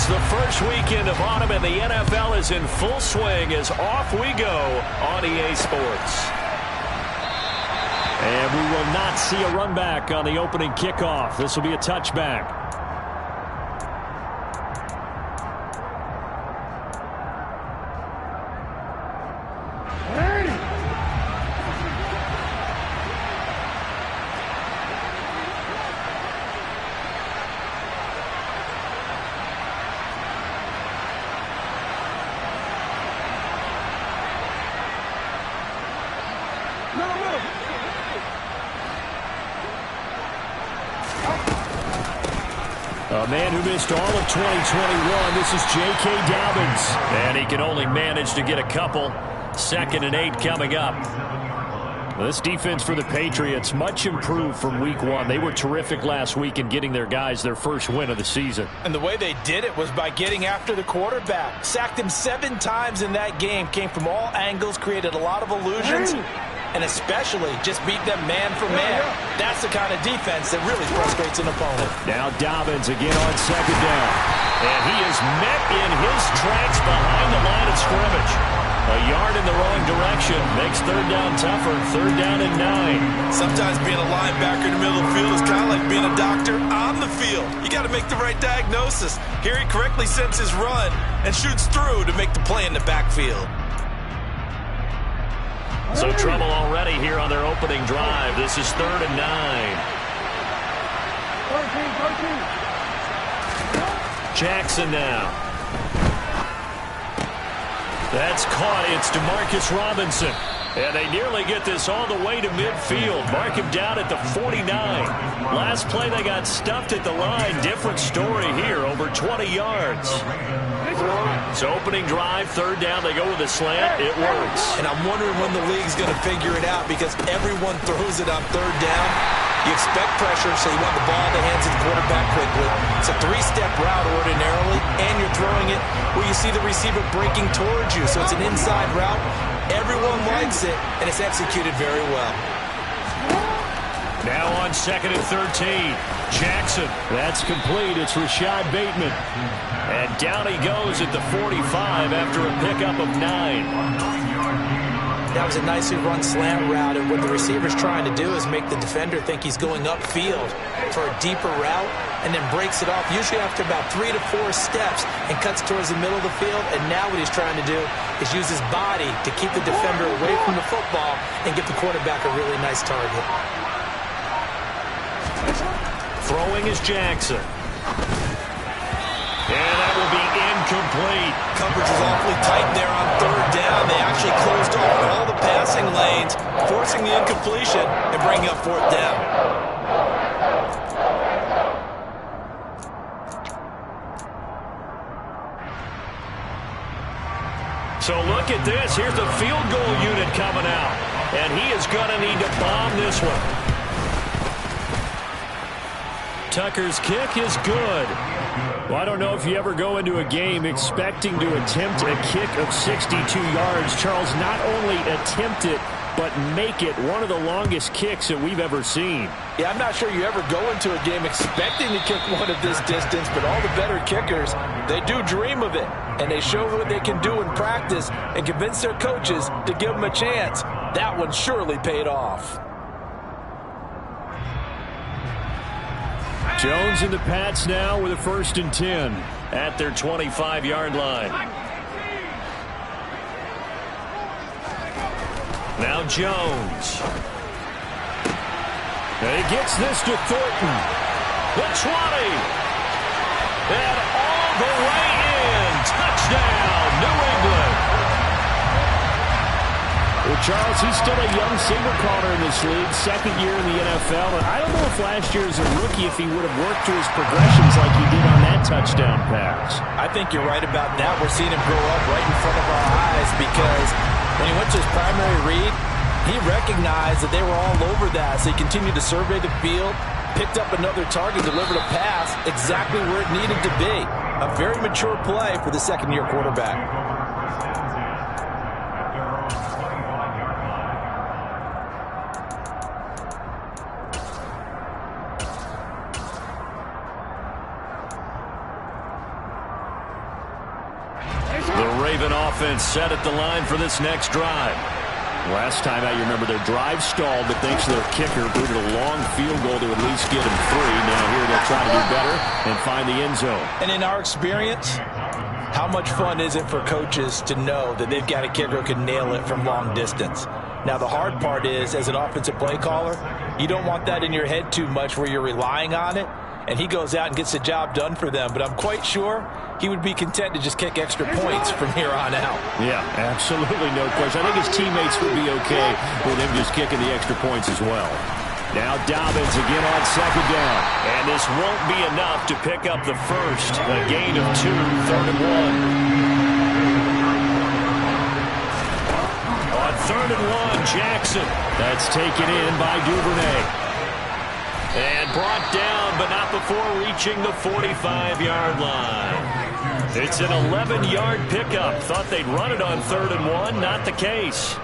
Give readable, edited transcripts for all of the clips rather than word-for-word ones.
It's the first weekend of autumn, and the NFL is in full swing as off we go on EA Sports. And we will not see a run back on the opening kickoff. This will be a touchback. A man who missed all of 2021, this is J.K. Dobbins. And he can only manage to get a couple. 2nd and 8 coming up. This defense for the Patriots, much improved from week 1. They were terrific last week in getting their guys their first win of the season. And the way they did it was by getting after the quarterback. Sacked him 7 times in that game. Came from all angles, created a lot of illusions. And especially just beat them man for man. That's the kind of defense that really frustrates an opponent. Now Dobbins again on 2nd down. And he is met in his tracks behind the line of scrimmage. A yard in the wrong direction makes 3rd down tougher. 3rd down and 9. Sometimes being a linebacker in the middle of the field is kind of like being a doctor on the field. You got to make the right diagnosis. Here he correctly sends his run and shoots through to make the play in the backfield. So trouble already here on their opening drive. This is 3rd and 9. Jackson now. That's caught. It's Demarcus Robinson. And they nearly get this all the way to midfield. Mark him down at the 49. Last play they got stuffed at the line. Different story here. Over 20 yards. So opening drive, 3rd down, they go with a slant. It works. And I'm wondering when the league's going to figure it out because everyone throws it on 3rd down. You expect pressure, so you want the ball in the hands of the quarterback quickly. It's a 3-step route ordinarily, and you're throwing it where you see the receiver breaking towards you. So it's an inside route. Everyone likes it, and it's executed very well. Now on 2nd and 13. Jackson. That's complete. It's Rashad Bateman. And down he goes at the 45 after a pickup of 9. That was a nicely run slant route, and what the receiver's trying to do is make the defender think he's going upfield for a deeper route and then breaks it off, usually after about 3 to 4 steps, and cuts towards the middle of the field. And now what he's trying to do is use his body to keep the defender away from the football and give the quarterback a really nice target. Throwing is Jackson. And that will be incomplete. Coverage was awfully tight there on 3rd down. They actually closed off all the passing lanes, forcing the incompletion and bringing up 4th down. So look at this. Here's the field goal unit coming out. And he is going to need to bomb this one. Tucker's kick is good. Well, I don't know if you ever go into a game expecting to attempt a kick of 62 yards. Charles, not only attempt it, but make it one of the longest kicks that we've ever seen. Yeah, I'm not sure you ever go into a game expecting to kick one of this distance, but all the better kickers, they do dream of it. And they show what they can do in practice and convince their coaches to give them a chance. That one surely paid off. Jones and the Pats now with a 1st and 10 at their 25-yard line. Now Jones. And he gets this to Thornton. The 20. And all the way in. Touchdown, New England. Well, Charles, he's still a young single corner in this league, 2nd year in the NFL. And I don't know if last year as a rookie, if he would have worked through his progressions like he did on that touchdown pass. I think you're right about that. We're seeing him grow up right in front of our eyes because when he went to his primary read, he recognized that they were all over that. So he continued to survey the field, picked up another target, delivered a pass exactly where it needed to be. A very mature play for the 2nd-year quarterback. even offense set at the line for this next drive. Last time out, you remember their drive stalled, but thanks to their kicker, booted a long field goal to at least get them 3. Now here they'll try to do better and find the end zone. And in our experience, how much fun is it for coaches to know that they've got a kicker who can nail it from long distance? Now, the hard part is, as an offensive play caller, you don't want that in your head too much where you're relying on it, and he goes out and gets the job done for them. But I'm quite sure he would be content to just kick extra points from here on out. Yeah, absolutely no question. I think his teammates would be okay with him just kicking the extra points as well. Now Dobbins again on second down. And this won't be enough to pick up the first. A gain of 2, 3rd and 1. On 3rd and 1, Jackson. That's taken in by Duvernay. And brought down, but not before reaching the 45-yard line. It's an 11-yard pickup. Thought they'd run it on 3rd and 1. Not the case.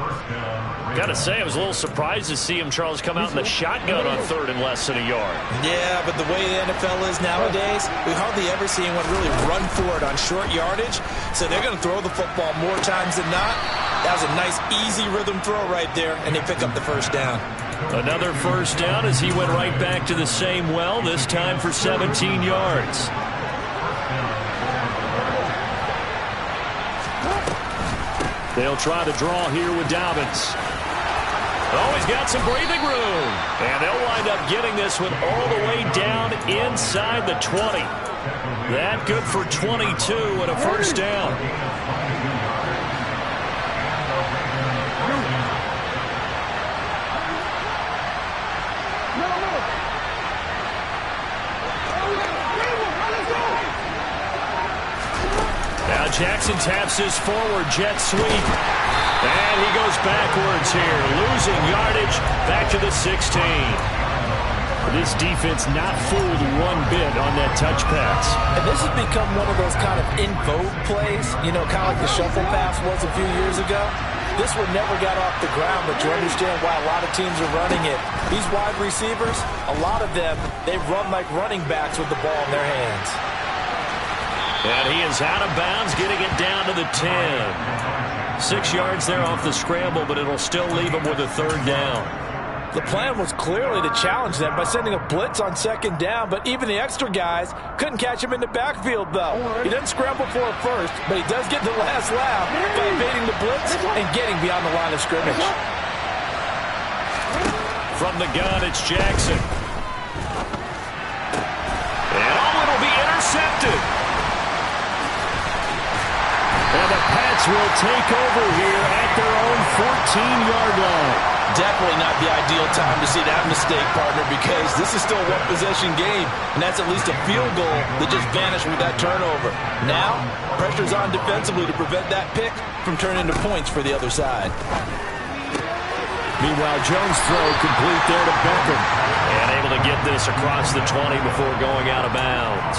Got to say, I was a little surprised to see him, Charles, come out in the shotgun on 3rd and less than a yard. Yeah, but the way the NFL is nowadays, we hardly ever see anyone really run for it on short yardage. So they're going to throw the football more times than not. That was a nice, easy rhythm throw right there, and they pick up the first down. Another first down as he went right back to the same well, this time for 17 yards. They'll try to draw here with Dobbins. Oh, he's got some breathing room. And they'll wind up getting this one all the way down inside the 20. That good for 22 and a first down. Now Jackson taps his forward jet sweep. And he goes backwards here, losing yardage back to the 16. This defense not fooled one bit on that touch pass. And this has become one of those kind of in vogue plays, you know, kind of like the shuffle pass was a few years ago. This one never got off the ground, but you understand why a lot of teams are running it. These wide receivers, a lot of them, they run like running backs with the ball in their hands. And he is out of bounds, getting it down to the 10. 6 yards there off the scramble, but it'll still leave him with a 3rd down. The plan was clearly to challenge them by sending a blitz on 2nd down, but even the extra guys couldn't catch him in the backfield, though. He doesn't scramble for a first, but he does get the last laugh by evading the blitz and getting beyond the line of scrimmage. From the gun, it's Jackson. And it'll be intercepted. And the Pats will take over here at their own 14-yard line. Definitely not the ideal time to see that mistake, partner, because this is still a one-possession game, and that's at least a field goal that just vanished with that turnover. Now, pressure's on defensively to prevent that pick from turning into points for the other side. Meanwhile, Jones' throw complete there to Beckham. And able to get this across the 20 before going out of bounds.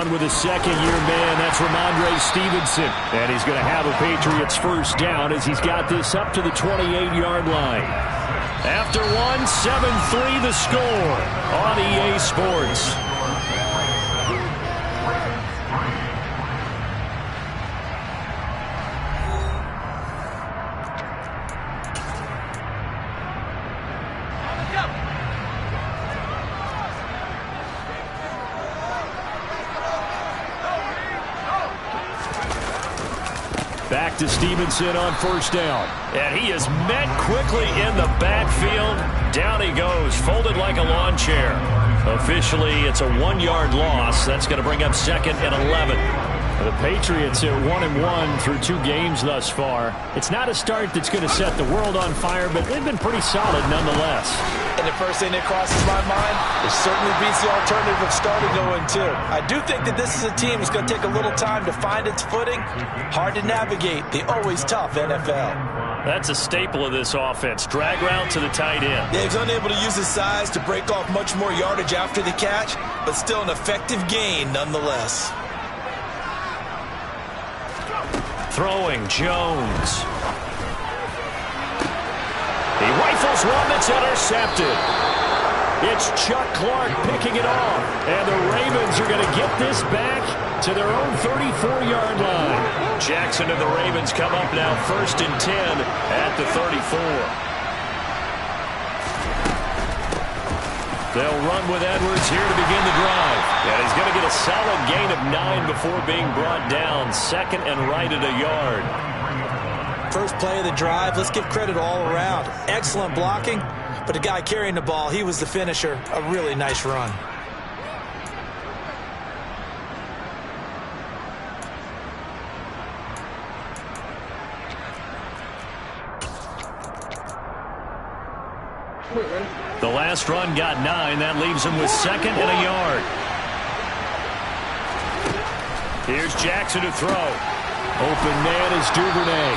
With a second-year man, that's Ramondre Stevenson. And he's going to have a Patriots first down as he's got this up to the 28-yard line. After 7-3 the score on EA Sports. Back to Stevenson on first down. And he is met quickly in the backfield. Down he goes, folded like a lawn chair. Officially, it's a 1-yard loss. That's going to bring up 2nd and 11. The Patriots are 1-1 through 2 games thus far. It's not a start that's going to set the world on fire, but they've been pretty solid nonetheless. And the first thing that crosses my mind is certainly beats the alternative of starting 0-2. I do think that this is a team that's going to take a little time to find its footing. Hard to navigate the always tough NFL. That's a staple of this offense. Drag route to the tight end. Yeah, he's unable to use his size to break off much more yardage after the catch, but still an effective gain nonetheless. Throwing Jones. He rifles one that's intercepted. It's Chuck Clark picking it off. And the Ravens are going to get this back to their own 34-yard line. Jackson and the Ravens come up now 1st and 10 at the 34. They'll run with Edwards here to begin the drive. And he's going to get a solid gain of 9 before being brought down. 2nd and right at a yard. First play of the drive, let's give credit all around. Excellent blocking, but the guy carrying the ball, he was the finisher. A really nice run. The last run got 9. That leaves him with 2nd and a yard. Here's Jackson to throw. Open man is Duvernay.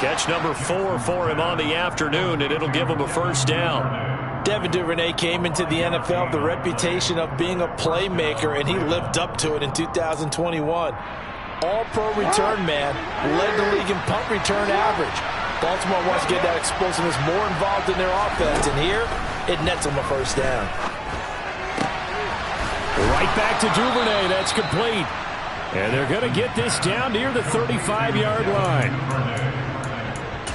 Catch number 4 for him on the afternoon, and it'll give him a first down. Devin Duvernay came into the NFL with the reputation of being a playmaker, and he lived up to it in 2021. All-pro return man, led the league in punt return average. Baltimore wants to get that explosiveness more involved in their offense, and here it nets them a first down. Right back to Duvernay. That's complete. And they're going to get this down near the 35-yard line.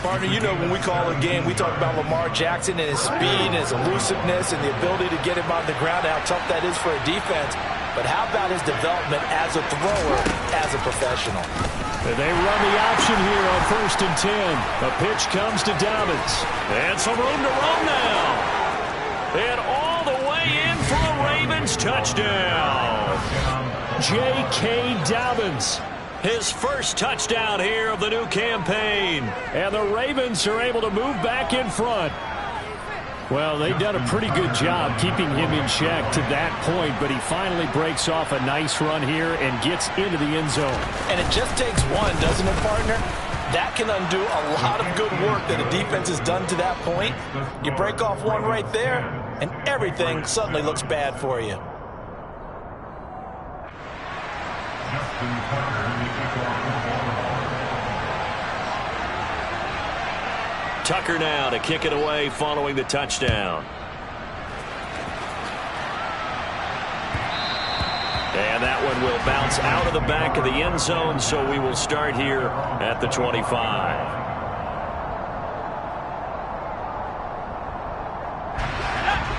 Partner, you know when we call a game, we talk about Lamar Jackson and his speed and his elusiveness and the ability to get him on the ground, how tough that is for a defense. But how about his development as a thrower, as a professional? And they run the option here on 1st and 10. A pitch comes to Dobbins. And some room to run now. And all the way in for a Ravens touchdown. J.K. Dobbins. His first touchdown here of the new campaign. And the Ravens are able to move back in front. Well, they've done a pretty good job keeping him in check to that point, but he finally breaks off a nice run here and gets into the end zone. And it just takes one, doesn't it, partner? That can undo a lot of good work that a defense has done to that point. You break off one right there, and everything suddenly looks bad for you. Tucker now to kick it away following the touchdown. And that one will bounce out of the back of the end zone, so we will start here at the 25.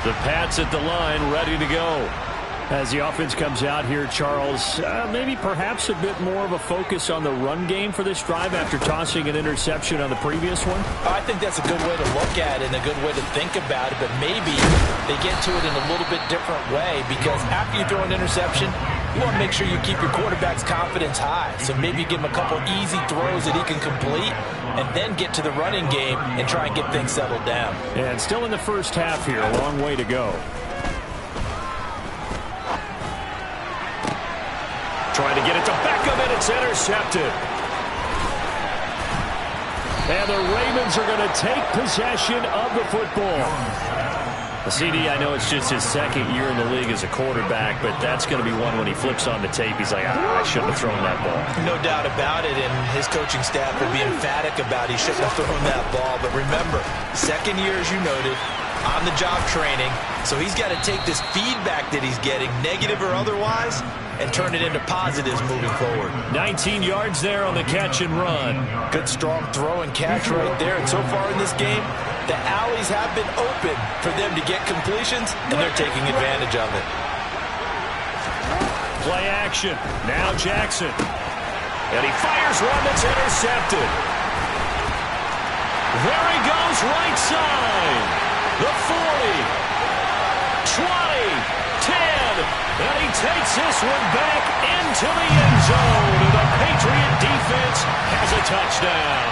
The Pats at the line, ready to go. As the offense comes out here, Charles, maybe perhaps a bit more of a focus on the run game for this drive after tossing an interception on the previous one? I think that's a good way to look at it and a good way to think about it, but maybe they get to it in a little bit different way, because after you throw an interception, you want to make sure you keep your quarterback's confidence high. So maybe give him a couple easy throws that he can complete and then get to the running game and try and get things settled down. And still in the first half here, a long way to go. Trying to get it to Beckham, and it's intercepted. And the Ravens are going to take possession of the football. CD, I know it's just his 2nd year in the league as a quarterback, but that's going to be one when he flips on the tape. He's like, I shouldn't have thrown that ball. No doubt about it, and his coaching staff will be emphatic about he shouldn't have thrown that ball. But remember, 2nd year, as you noted, on-the-job training, so he's got to take this feedback that he's getting, negative or otherwise, and turn it into positives moving forward. 19 yards there on the catch and run. Good strong throw and catch right there. And so far in this game, the alleys have been open for them to get completions, and they're taking advantage of it. Play action. Now Jackson. And he fires one that's intercepted. There he goes, right side. The 40. 20. 10, and he takes this one back into the end zone, and the Patriot defense has a touchdown.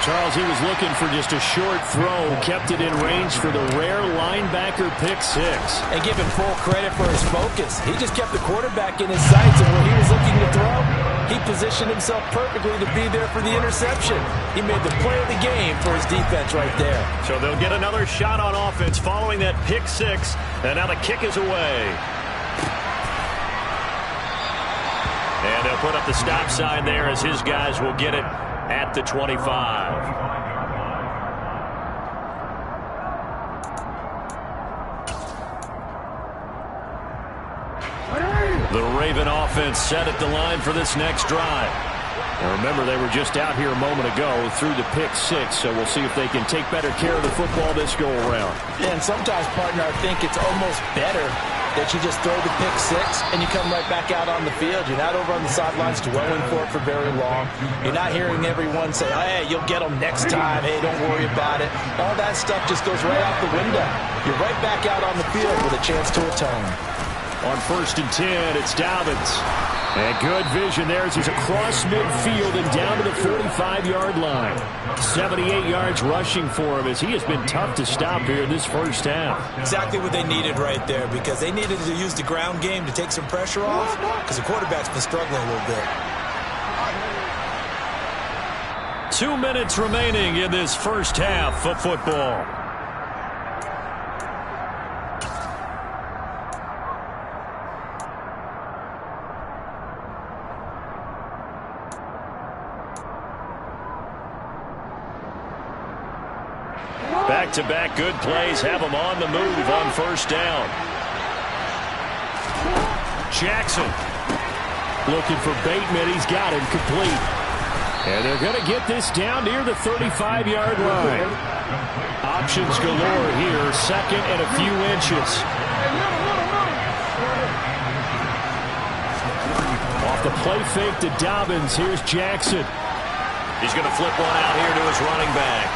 Charles, he was looking for just a short throw, kept it in range for the rare linebacker pick six. And give him full credit for his focus. He just kept the quarterback in his sights, and when he was looking to throw, he positioned himself perfectly to be there for the interception. He made the play of the game for his defense right there. So they'll get another shot on offense following that pick six, and now the kick is away. And they'll put up the stop sign there as his guys will get it at the 25. The Raven offense set at the line for this next drive. And remember, they were just out here a moment ago through the pick six, so we'll see if they can take better care of the football this go-around. Yeah, and sometimes, partner, I think it's almost better that you just throw the pick six and you come right back out on the field. You're not over on the sidelines dwelling for it for very long. You're not hearing everyone say, hey, you'll get them next time. Hey, don't worry about it. All that stuff just goes right out the window. You're right back out on the field with a chance to atone. On 1st and 10, it's Dobbins. And good vision there as he's across midfield and down to the 45-yard line. 78 yards rushing for him as he has been tough to stop here in this first half. Exactly what they needed right there, because they needed to use the ground game to take some pressure off, because the quarterback's been struggling a little bit. 2 minutes remaining in this first half of football. Back-to-back good plays have them on the move on first down. Jackson looking for Bateman. He's got him complete. And they're going to get this down near the 35-yard line. Options galore here. Second and a few inches. Off the play fake to Dobbins. Here's Jackson. He's going to flip one out here to his running back.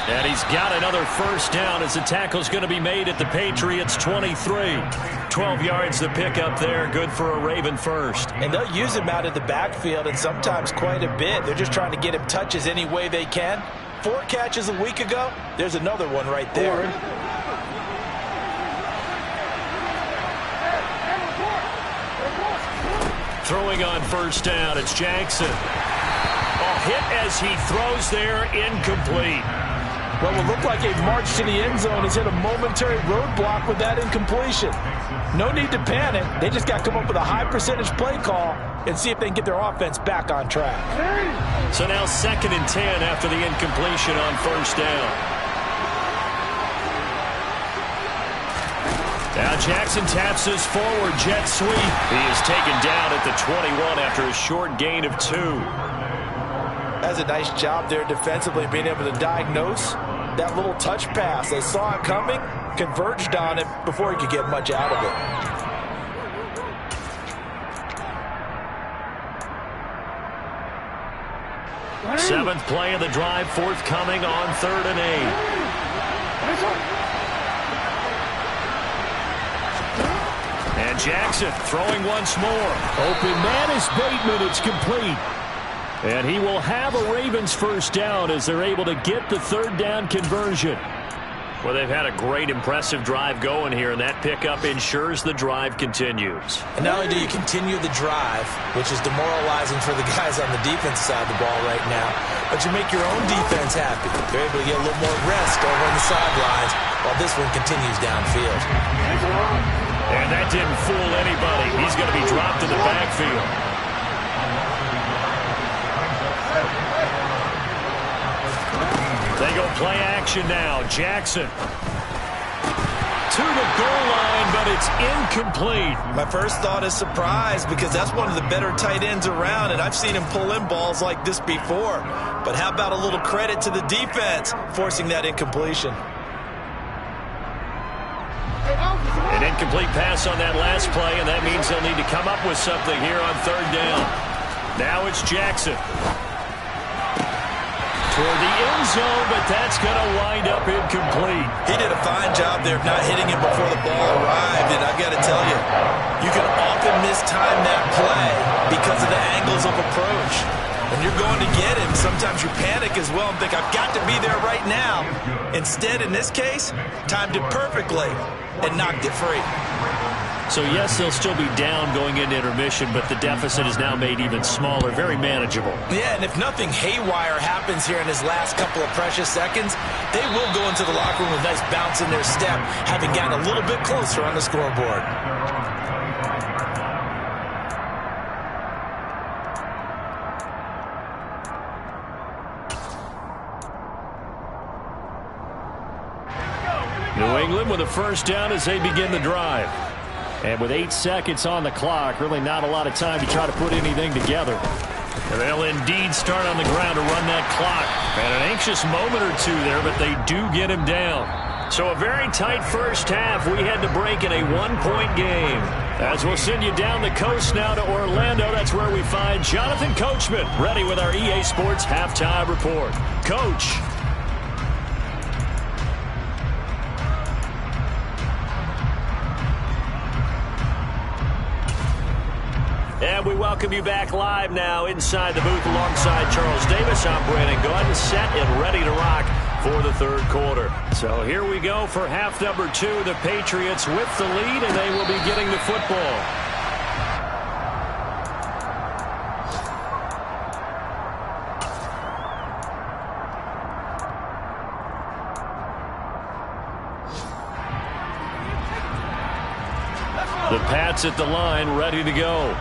And he's got another first down as the tackle's going to be made at the Patriots' 23. 12 yards to pick up there. Good for a Raven first. And they'll use him out of the backfield, and sometimes quite a bit. They're just trying to get him touches any way they can. 4 catches a week ago. There's another one right there. Throwing on first down, it's Jackson. Hit as he throws there, incomplete. What will look like a march to the end zone has hit a momentary roadblock with that incompletion. No need to panic. They just got to come up with a high percentage play call and see if they can get their offense back on track. So now 2nd and 10 after the incompletion on first down. Now Jackson taps his forward jet sweep. He is taken down at the 21 after a short gain of 2. That's a nice job there defensively, being able to diagnose that little touch pass. They saw it coming, converged on it before he could get much out of it. Seventh play of the drive forthcoming on 3rd and 8. And Jackson throwing once more. Open man is Bateman. It's complete. And he will have a Ravens first down as they're able to get the 3rd down conversion. Well, they've had a great, impressive drive going here, and that pickup ensures the drive continues. And not only do you continue the drive, which is demoralizing for the guys on the defense side of the ball right now, but you make your own defense happy. They're able to get a little more rest over on the sidelines while this one continues downfield. And that didn't fool anybody. He's going to be dropped in the backfield. They go play action now. Jackson to the goal line, but it's incomplete. My first thought is surprise, because that's one of the better tight ends around, and I've seen him pull in balls like this before. But how about a little credit to the defense forcing that incompletion? An incomplete pass on that last play, and that means they'll need to come up with something here on 3rd down. Now it's Jackson. Toward the end zone, but that's going to wind up incomplete. He did a fine job there of not hitting him before the ball arrived, and I've got to tell you, you can often mistime that play because of the angles of approach. When you're going to get him, sometimes you panic as well and think, I've got to be there right now. Instead, in this case, timed it perfectly and knocked it free. So, yes, they'll still be down going into intermission, but the deficit is now made even smaller, very manageable. Yeah, and if nothing haywire happens here in his last couple of precious seconds, they will go into the locker room with a nice bounce in their step, having gotten a little bit closer on the scoreboard. New England with a first down as they begin the drive. And with 8 seconds on the clock, really not a lot of time to try to put anything together. And they'll indeed start on the ground to run that clock. And an anxious moment or two there, but they do get him down. So a very tight first half. We had to break in a one-point game. As we'll send you down the coast now to Orlando, that's where we find Jonathan Coachman, ready with our EA Sports Halftime Report. Coach. And we welcome you back live now inside the booth alongside Charles Davis. I'm Brandon Gaudin, set and ready to rock for the third quarter. So here we go for half number 2. The Patriots with the lead, and they will be getting the football. The Pats at the line, ready to go.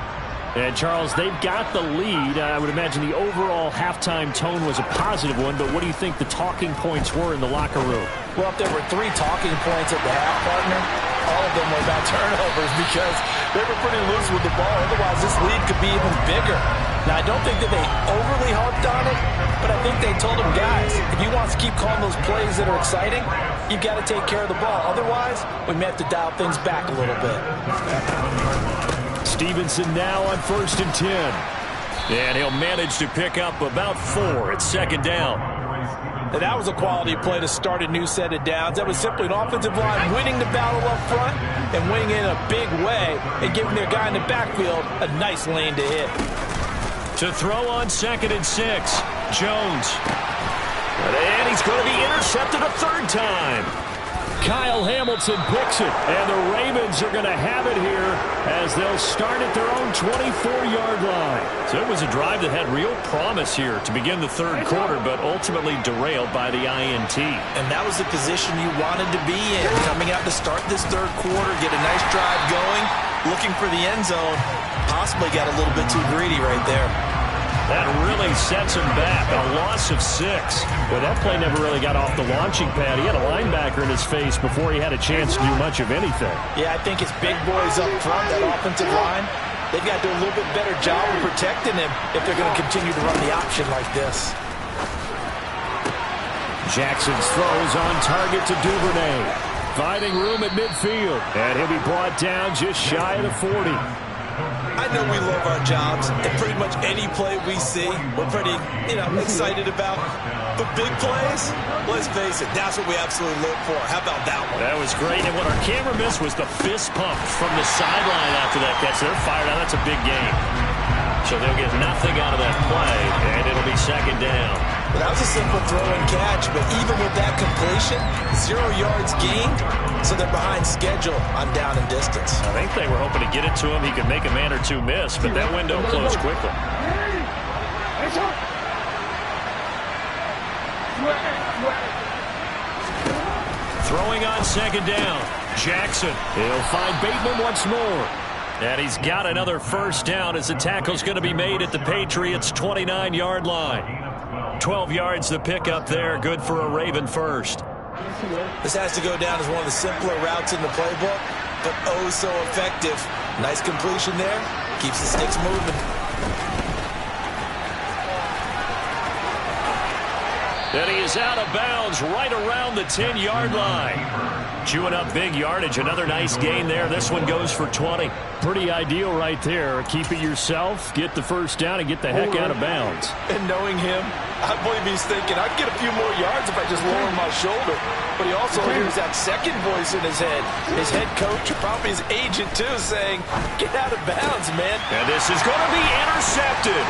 And, Charles, they've got the lead. I would imagine the overall halftime tone was a positive one, but what do you think the talking points were in the locker room? Well, if there were 3 talking points at the half, partner, all of them were about turnovers because they were pretty loose with the ball. Otherwise, this lead could be even bigger. Now, I don't think that they overly harped on it, but I think they told them, guys, if you want to keep calling those plays that are exciting, you've got to take care of the ball. Otherwise, we may have to dial things back a little bit. Stevenson now on 1st and 10. And he'll manage to pick up about 4 at second down. And that was a quality play to start a new set of downs. That was simply an offensive line winning the battle up front and winning in a big way and giving their guy in the backfield a nice lane to hit. To throw on 2nd and 6, Jones. And he's going to be intercepted a 3rd time. Kyle Hamilton picks it, and the Ravens are going to have it here as they'll start at their own 24-yard line. So it was a drive that had real promise here to begin the third quarter, but ultimately derailed by the INT. And that was the position you wanted to be in, coming out to start this third quarter, get a nice drive going, looking for the end zone. Possibly got a little bit too greedy right there. That really sets him back. A loss of 6. Well, that play never really got off the launching pad. He had a linebacker in his face before he had a chance to do much of anything. Yeah, I think it's big boys up front, that offensive line. They've got to do a little bit better job of protecting him if they're going to continue to run the option like this. Jackson's throws on target to Duvernay. Finding room at midfield. And he'll be brought down just shy of the 40. I know we love our jobs, and pretty much any play we see, we're pretty, excited about. The big plays, let's face it, that's what we absolutely live for. How about that one? That was great, and what our camera missed was the fist pump from the sideline after that catch. They're fired out. That's a big game. So they'll get nothing out of that play, and it'll be second down. Well, that was a simple throw and catch, but even with that completion, 0 yards gained, so they're behind schedule on down and distance. I think they were hoping to get it to him. He could make a man or two miss, but that window closed quickly. Throwing on second down. Jackson. He'll find Bateman once more. And he's got another first down as the tackle's going to be made at the Patriots' 29-yard line. 12 yards the pickup there. Good for a Raven first. This has to go down as one of the simpler routes in the playbook, but oh so effective. Nice completion there. Keeps the sticks moving. And he is out of bounds right around the 10-yard line. Chewing up big yardage. Another nice gain there. This one goes for 20. Pretty ideal right there. Keep it yourself, get the first down, and get the heck out of bounds. And knowing him, I believe he's thinking, I'd get a few more yards if I just lower my shoulder. But he also hears that second voice in his head. His head coach, probably his agent too, saying, get out of bounds, man. And this is going to be intercepted.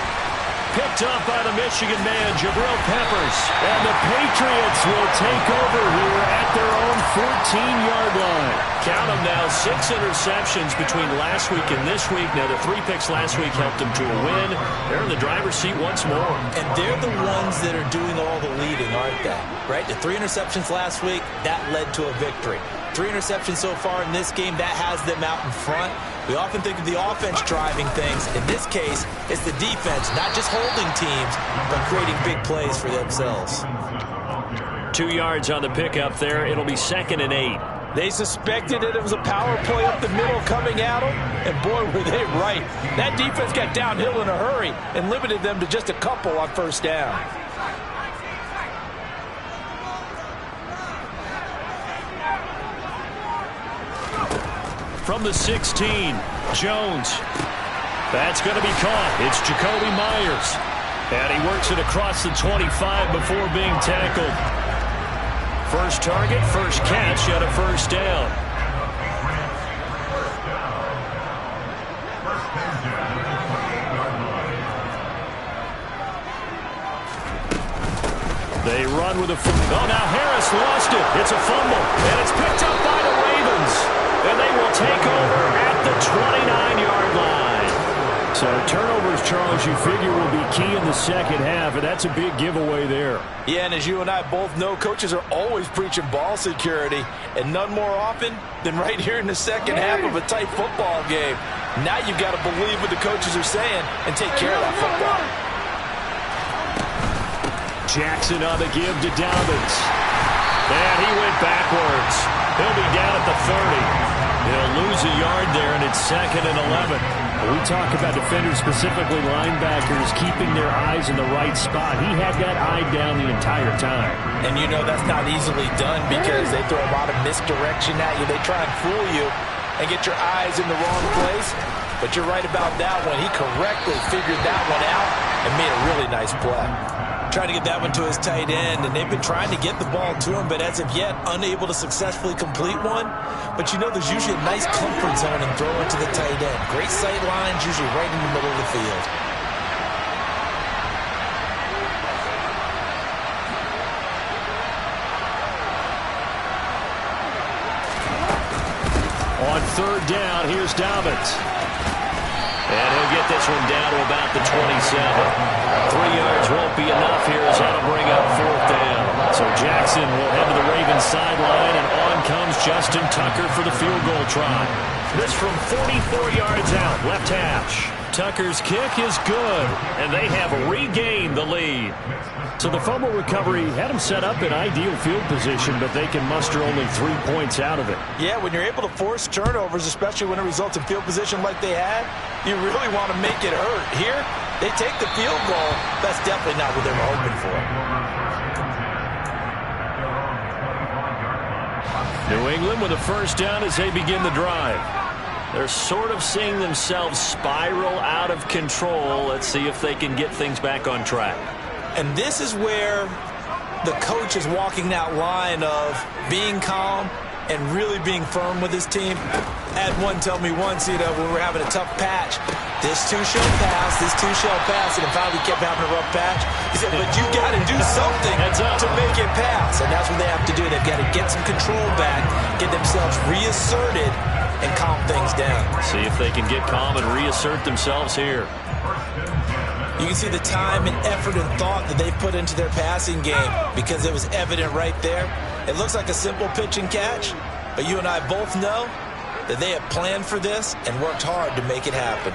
picked up by the Michigan man, Jabril Peppers. And the Patriots will take over here at their own 14-yard line. Count them now, 6 interceptions between last week and this week. Now, the 3 picks last week helped them to a win. They're in the driver's seat once more. And they're the ones that are doing all the leading, aren't they? Right? The 3 interceptions last week, that led to a victory. 3 interceptions so far in this game, that has them out in front. We often think of the offense driving things. In this case, it's the defense, not just holding teams, but creating big plays for themselves. 2 yards on the pickup there. It'll be 2nd and 8. They suspected it was a power play up the middle coming at them, and boy, were they right. That defense got downhill in a hurry and limited them to just a couple on first down. From the 16, Jones. That's going to be caught. It's Jakobi Meyers. And he works it across the 25 before being tackled. First target, first catch, and a first down. They run with a fumble. Oh, now Harris lost it. It's a fumble, and it's picked up by the Ravens. And they will take over at the 29-yard line. So turnovers, Charles, you figure will be key in the second half, and that's a big giveaway there. Yeah, and as you and I both know, coaches are always preaching ball security, and none more often than right here in the second half of a tight football game. Now you've got to believe what the coaches are saying and take care of that football. Jackson on the give to Dobbins. And he went backwards. He'll be down at the 30. He'll lose a yard there, and it's 2nd and 11. We talk about defenders, specifically linebackers, keeping their eyes in the right spot. He had that eye down the entire time. And you know that's not easily done because they throw a lot of misdirection at you. They try and fool you and get your eyes in the wrong place. But you're right about that one. He correctly figured that one out and made a really nice play. Trying to get that one to his tight end, and they've been trying to get the ball to him, but as of yet, unable to successfully complete one. But you know there's usually a nice comfort zone in throwing to the tight end. Great sight lines, usually right in the middle of the field. On 3rd down, here's Dobbins. And he'll get this one down to about the 27. 3 yards won't be enough here as that'll bring up 4th down. So Jackson will head to the Ravens sideline, and on comes Justin Tucker for the field goal try. This from 44 yards out, left hash. Tucker's kick is good, and they have regained the lead. So the fumble recovery had them set up in ideal field position, but they can muster only 3 points out of it. Yeah, when you're able to force turnovers, especially when it results in field position like they had, you really want to make it hurt. Here, they take the field goal. That's definitely not what they were hoping for. New England with a first down as they begin the drive. They're sort of seeing themselves spiral out of control. Let's see if they can get things back on track. And this is where the coach is walking that line of being calm and really being firm with his team. I had one tell me once, when we're having a tough patch, this too shall pass, this too shall pass, and finally kept having a rough patch. He said, but you got to do something to make it pass, and that's what they have to do. They've got to get some control back, get themselves reasserted, and calm things down. See if they can get calm and reassert themselves here. You can see the time and effort and thought that they put into their passing game because it was evident right there. It looks like a simple pitch and catch, but you and I both know that they have planned for this and worked hard to make it happen.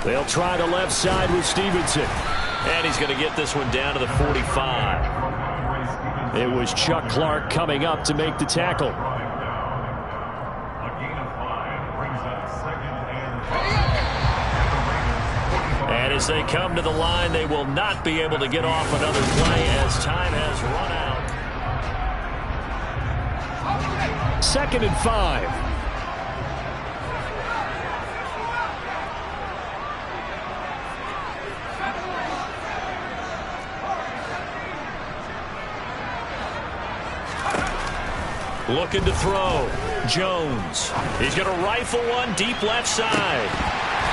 They'll try the left side with Stevenson. And he's going to get this one down to the 45. It was Chuck Clark coming up to make the tackle. And as they come to the line, they will not be able to get off another play as time has run out. 2nd and 5. Looking to throw. Jones. He's going to rifle one deep left side.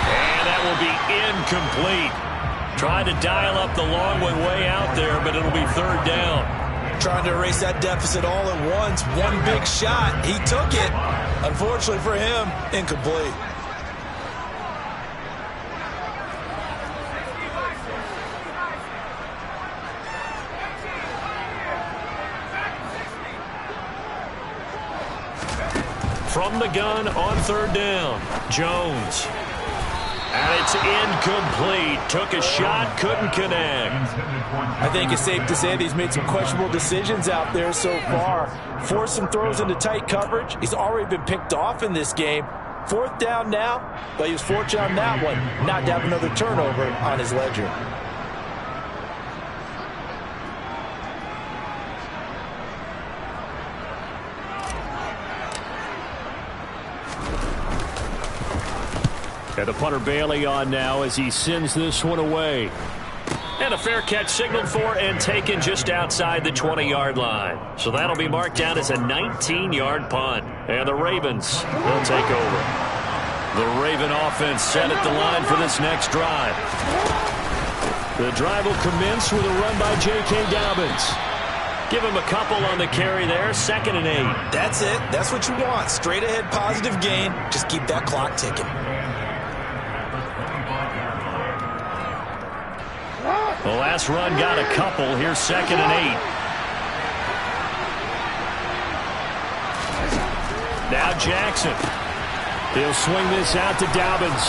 And that will be incomplete. Trying to dial up the long one way out there, but it'll be third down. Trying to erase that deficit all at once. One big shot. He took it. Unfortunately for him, incomplete. From the gun on third down, Jones. And it's incomplete. Took a shot, couldn't connect. I think it's safe to say that he's made some questionable decisions out there so far. Forced some throws into tight coverage. He's already been picked off in this game. Fourth down now, but he was fortunate on that one not to have another turnover on his ledger. And the punter Bailey on now as he sends this one away. And a fair catch signaled for and taken just outside the 20-yard line. So that'll be marked down as a 19-yard punt. And the Ravens will take over. The Raven offense set at the line for this next drive. The drive will commence with a run by J.K. Dobbins. Give him a couple on the carry there, 2nd and 8. That's it. That's what you want. Straight ahead positive gain. Just keep that clock ticking. The last run got a couple. Here's 2nd and 8. Now Jackson. He'll swing this out to Dobbins.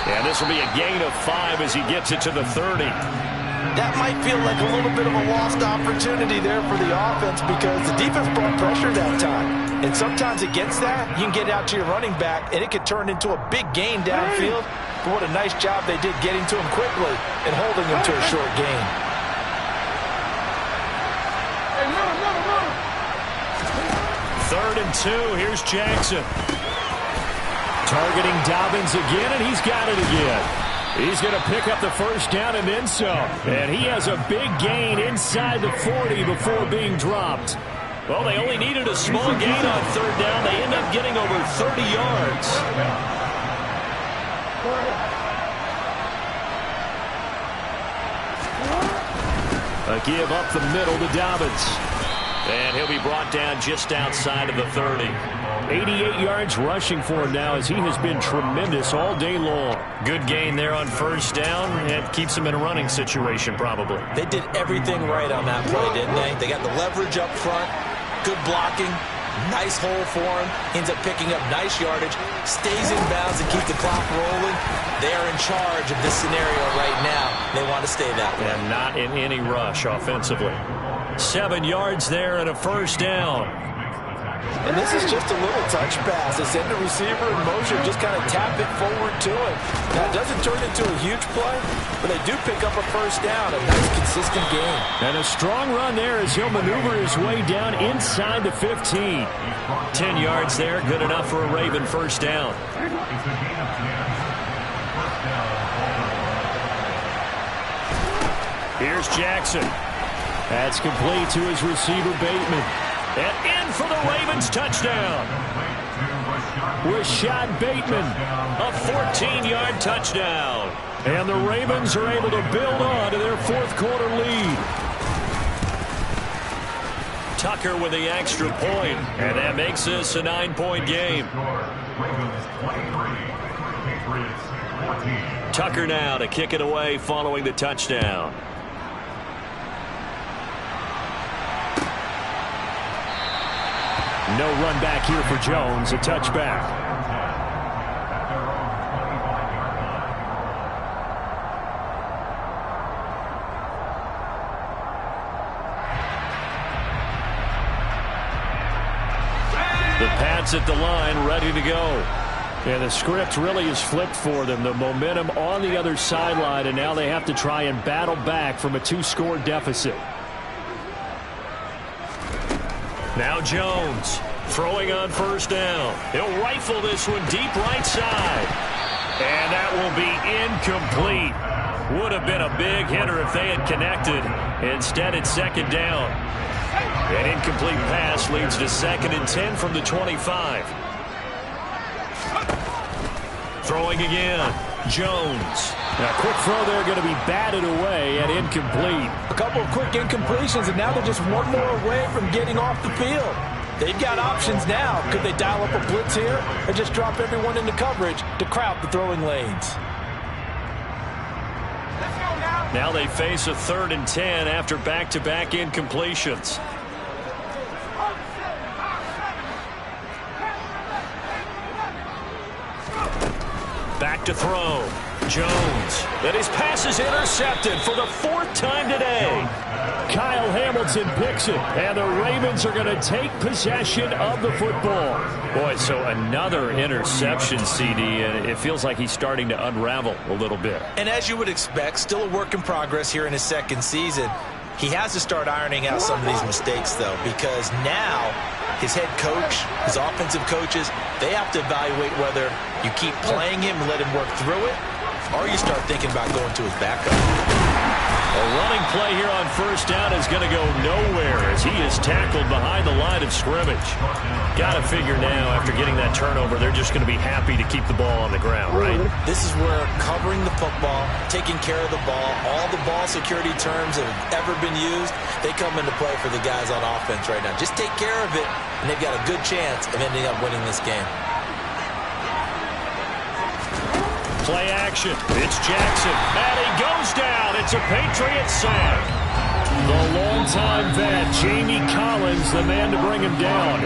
And this will be a gain of 5 as he gets it to the 30. That might feel like a little bit of a lost opportunity there for the offense because the defense brought pressure that time. And sometimes against that, you can get out to your running back, and it could turn into a big gain downfield. But what a nice job they did getting to him quickly and holding him to a short gain. Third and 2. Here's Jackson. Targeting Dobbins again, and he's got it again. He's going to pick up the first down and then some. And he has a big gain inside the 40 before being dropped. Well, they only needed a small gain on third down. They end up getting over 30 yards. A give up the middle to Dobbins. And he'll be brought down just outside of the 30. 88 yards rushing for him now as he has been tremendous all day long. Good gain there on first down. And keeps him in a running situation probably. They did everything right on that play, didn't they? They got the leverage up front, good blocking, nice hole for him. Ends up picking up nice yardage, stays in bounds and keeps the clock rolling. They are in charge of this scenario right now. They want to stay that way. And not in any rush offensively. 7 yards there and a first down. And this is just a little touch pass. They send the receiver in motion, just kind of tap it forward to him. Now, it doesn't turn into a huge play, but they do pick up a first down, a nice, consistent gain. And a strong run there as he'll maneuver his way down inside the 15. 10 yards there, good enough for a Raven first down. Here's Jackson. That's complete to his receiver, Bateman. And in for the Ravens touchdown. Rashad Bateman. A 14-yard touchdown. And the Ravens are able to build on to their fourth quarter lead. Tucker with the extra point, and that makes this a 9-point game. Tucker now to kick it away following the touchdown. No run back here for Jones, a touchback. The Pats at the line, ready to go. And the script really is flipped for them. The momentum on the other sideline, and now they have to try and battle back from a 2-score deficit. Now Jones throwing on first down. He'll rifle this one deep right side. And that will be incomplete. Would have been a big hitter if they had connected. Instead, it's second down. An incomplete pass leads to 2nd and 10 from the 25. Throwing again. Jones. A quick throw there going to be batted away and incomplete. A couple of quick incompletions, and now they're just one more away from getting off the field. They've got options now. Could they dial up a blitz here or just drop everyone into coverage to crowd the throwing lanes? Now they face a 3rd and 10 after back-to-back incompletions. Back to throw. Jones. And his pass is intercepted for the 4th time today. Kyle Hamilton picks it, and the Ravens are going to take possession of the football. Boy, so another interception, CD, and it feels like he's starting to unravel a little bit. And as you would expect, still a work in progress here in his 2nd season. He has to start ironing out some of these mistakes, though, because now his head coach, his offensive coaches, they have to evaluate whether you keep playing him and let him work through it, or you start thinking about going to his backup. A running play here on 1st down is going to go nowhere as he is tackled behind the line of scrimmage. Got to figure now, after getting that turnover, they're just going to be happy to keep the ball on the ground, right? This is where covering the football, taking care of the ball, all the ball security terms that have ever been used, they come into play for the guys on offense right now. Just take care of it, and they've got a good chance of ending up winning this game. Play action. It's Jackson. And he goes down. It's a Patriot sack. The longtime vet, Jamie Collins, the man to bring him down.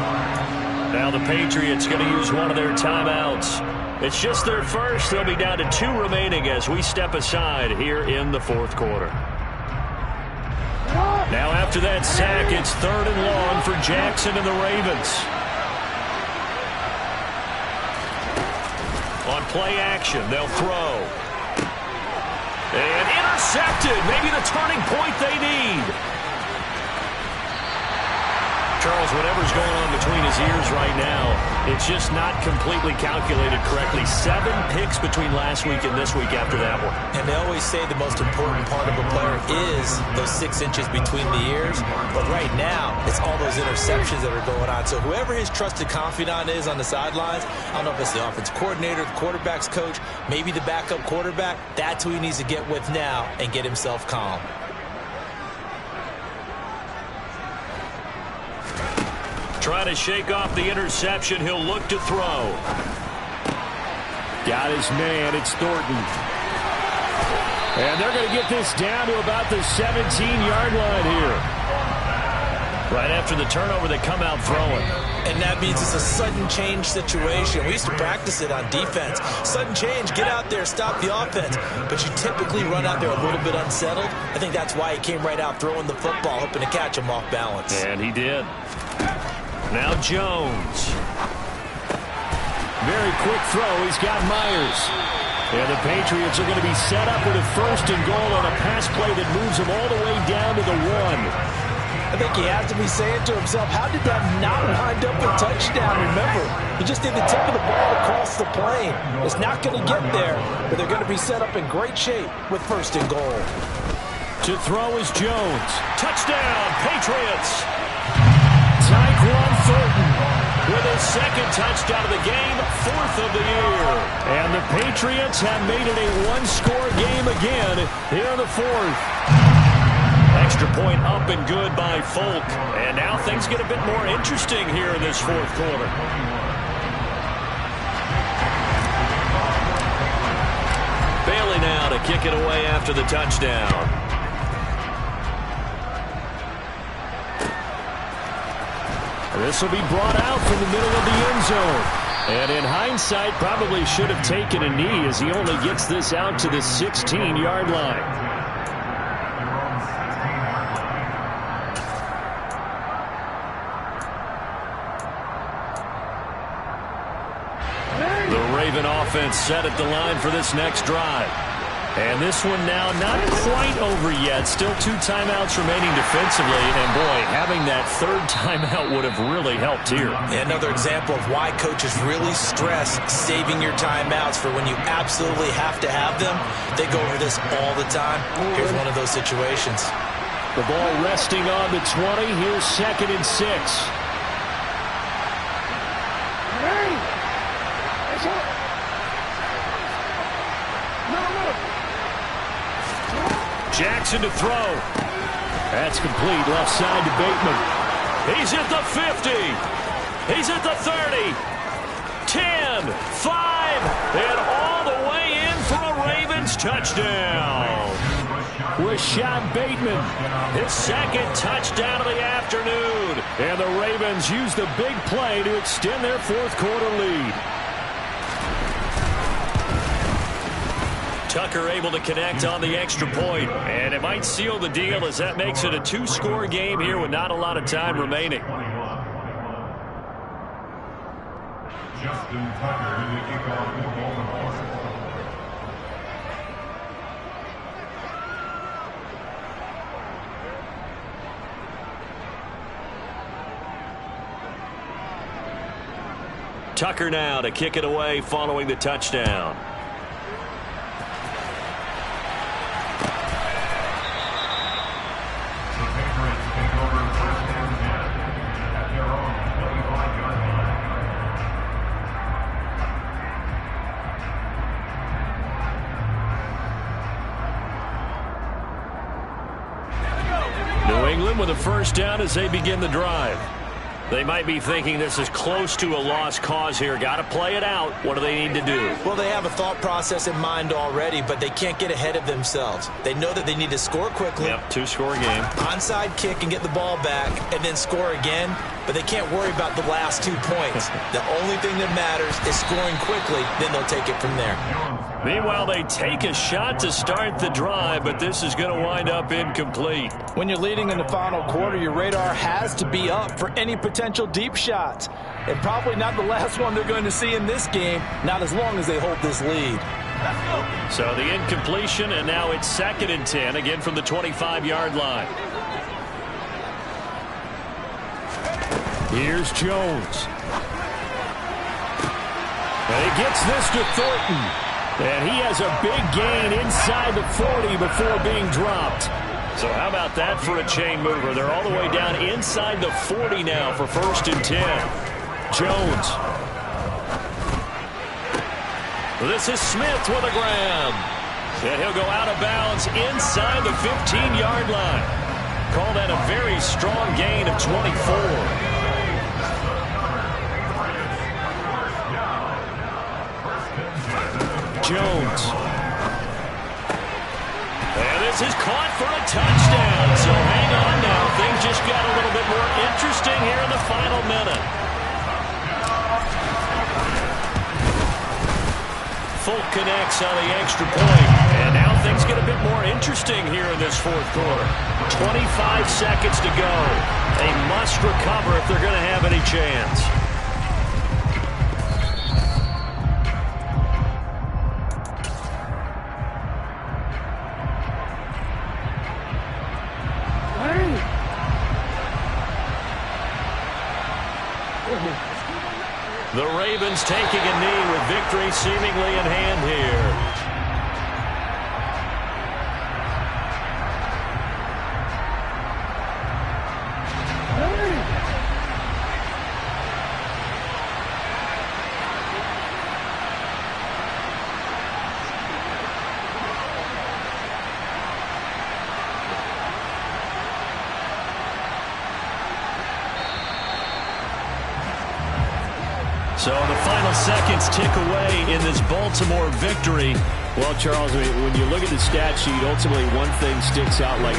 Now the Patriots going to use one of their timeouts. It's just their first. They'll be down to 2 remaining as we step aside here in the 4th quarter. Now after that sack, it's 3rd and long for Jackson and the Ravens. On play action, they'll throw. And intercepted. Maybe the turning point they need. Charles, whatever's going on between his ears right now, it's just not completely calculated correctly. 7 picks between last week and this week after that one. And they always say the most important part of a player is those 6 inches between the ears. But right now, it's all those interceptions that are going on. So whoever his trusted confidant is on the sidelines, I don't know if it's the offense coordinator, the quarterback's coach, maybe the backup quarterback, that's who he needs to get with now and get himself calm. Trying to shake off the interception. He'll look to throw. Got his man. It's Thornton. And they're going to get this down to about the 17-yard line here. Right after the turnover, they come out throwing. And that means it's a sudden change situation. We used to practice it on defense. Sudden change, get out there, stop the offense. But you typically run out there a little bit unsettled. I think that's why he came right out throwing the football, hoping to catch him off balance. And he did. Now Jones. Very quick throw. He's got Myers. And the Patriots are going to be set up with a 1st and goal on a pass play that moves them all the way down to the 1. I think he has to be saying to himself, how did that not wind up a touchdown? Remember, he just did the tip of the ball across the plane. It's not going to get there, but they're going to be set up in great shape with 1st and goal. To throw is Jones. Touchdown, Patriots. Tyquan Thornton with his 2nd touchdown of the game, 4th of the year. And the Patriots have made it a 1-score game again here in the 4th. Extra point up and good by Folk. And now things get a bit more interesting here in this 4th quarter. Bailey now to kick it away after the touchdown. This will be brought out from the middle of the end zone. And in hindsight, probably should have taken a knee as he only gets this out to the 16-yard line. Raven offense set at the line for this next drive. And this one now not quite over yet. Still 2 timeouts remaining defensively. And, boy, having that 3rd timeout would have really helped here. Another example of why coaches really stress saving your timeouts for when you absolutely have to have them. They go over this all the time. Here's one of those situations. The ball resting on the 20. Here's 2nd and 6. Jackson to throw. That's complete. Left side to Bateman. He's at the 50. He's at the 30. 10, 5, and all the way in for a Ravens touchdown. Rashad Bateman. His 2nd touchdown of the afternoon. And the Ravens use the big play to extend their 4th quarter lead. Tucker able to connect on the extra point, and it might seal the deal as that makes it a 2-score game here with not a lot of time remaining. Justin Tucker in the kickoff for Baltimore. Tucker now to kick it away following the touchdown. With a first down as they begin the drive. They might be thinking this is close to a lost cause here. Got to play it out. What do they need to do? Well, they have a thought process in mind already, but they can't get ahead of themselves. They know that they need to score quickly. Yep, 2-score game. Onside kick and get the ball back and then score again, but they can't worry about the last 2 points. The only thing that matters is scoring quickly, then they'll take it from there. Meanwhile, they take a shot to start the drive, but this is going to wind up incomplete. When you're leading in the final quarter, your radar has to be up for any potential deep shots. And probably not the last one they're going to see in this game, not as long as they hold this lead. So the incompletion, and now it's 2nd and 10, again from the 25-yard line. Here's Jones. And he gets this to Thornton. And he has a big gain inside the 40 before being dropped. So how about that for a chain mover? They're all the way down inside the 40 now for 1st and 10. Jones. This is Smith with a grab. And he'll go out of bounds inside the 15-yard line. Call that a very strong gain of 24. Jones. And this is caught for a touchdown. So hang on now. Things just got a little bit more interesting here in the final minute. Folk connects on the extra point. And now things get a bit more interesting here in this 4th quarter. 25 seconds to go. They must recover if they're going to have any chance. The Ravens taking a knee with victory seemingly in hand here. So the final seconds tick away in this Baltimore victory. Well, Charles, when you look at the stat sheet, ultimately one thing sticks out like